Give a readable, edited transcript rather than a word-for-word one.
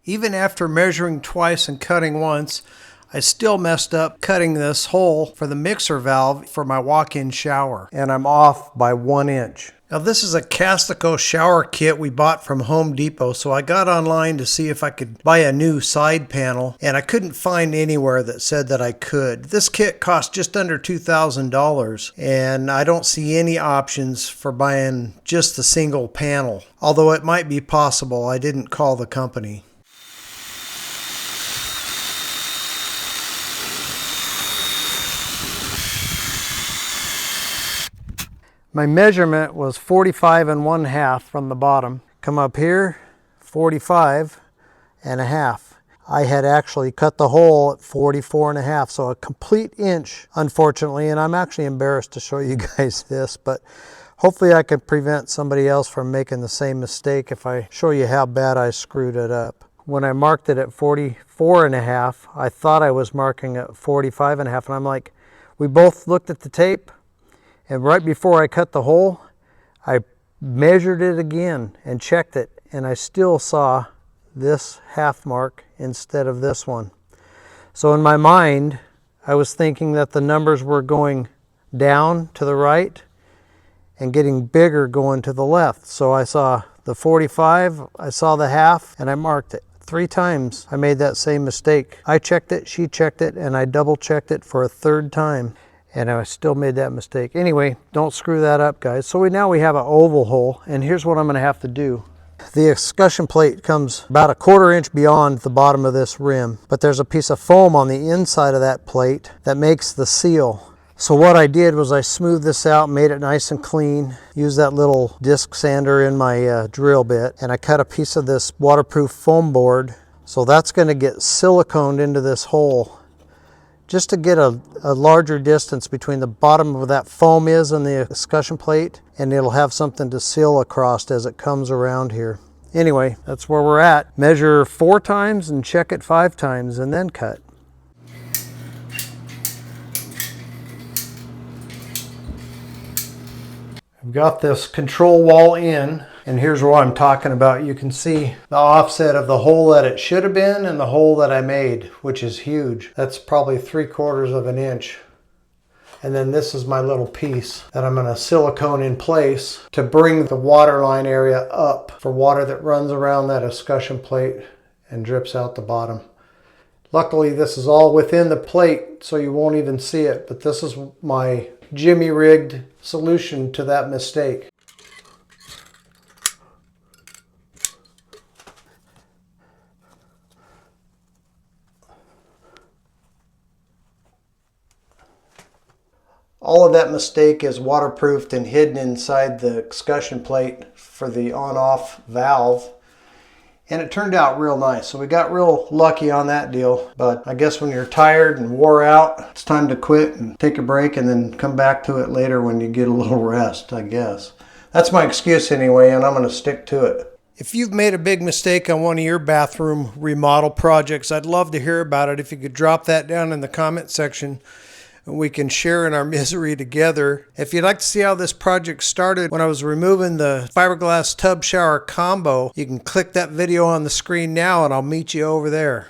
Even after measuring twice and cutting once, I still messed up cutting this hole for the mixer valve for my walk-in shower, and I'm off by 1 inch. Now this is a Castico shower kit we bought from Home Depot, so I got online to see if I could buy a new side panel, and I couldn't find anywhere that said that I could. This kit cost just under $2,000, and I don't see any options for buying just the single panel, although it might be possible. I didn't call the company. My measurement was 45 1/2 from the bottom. Come up here, 45 1/2. I had actually cut the hole at 44 1/2, so a complete inch, unfortunately, and I'm actually embarrassed to show you guys this, but hopefully I can prevent somebody else from making the same mistake if I show you how bad I screwed it up. When I marked it at 44 1/2, I thought I was marking at 45 1/2, and I'm like, we both looked at the tape, and right before I cut the hole, I measured it again and checked it, and I still saw this half mark instead of this one. So in my mind, I was thinking that the numbers were going down to the right and getting bigger going to the left. So I saw the 45, I saw the half, and I marked it. 3 times I made that same mistake. I checked it, she checked it, and I double checked it for a 3rd time. And I still made that mistake. Anyway, don't screw that up, guys. So now we have an oval hole, and here's what I'm going to have to do. The escutcheon plate comes about a 1/4 inch beyond the bottom of this rim, but there's a piece of foam on the inside of that plate that makes the seal. So what I did was I smoothed this out, made it nice and clean, used that little disc sander in my drill bit, and I cut a piece of this waterproof foam board. So that's going to get siliconed into this hole, just to get a larger distance between the bottom of that foam is and the escutcheon plate, and it'll have something to seal across as it comes around here. Anyway, that's where we're at. Measure 4 times and check it 5 times and then cut. I've got this control wall in, and here's what I'm talking about. You can see the offset of the hole that it should have been and the hole that I made, which is huge. That's probably 3/4 of an inch. And then this is my little piece that I'm going to silicone in place to bring the water line area up for water that runs around that escutcheon plate and drips out the bottom. Luckily, this is all within the plate, so you won't even see it, but this is my jimmy rigged solution to that mistake. All of that mistake is waterproofed and hidden inside the escutcheon plate for the on-off valve. And it turned out real nice. So we got real lucky on that deal. But I guess when you're tired and wore out, it's time to quit and take a break and then come back to it later when you get a little rest, I guess. That's my excuse anyway, and I'm going to stick to it. If you've made a big mistake on one of your bathroom remodel projects, I'd love to hear about it. If you could drop that down in the comment section, we can share in our misery together. If you'd like to see how this project started when I was removing the fiberglass tub shower combo, you can click that video on the screen now and I'll meet you over there.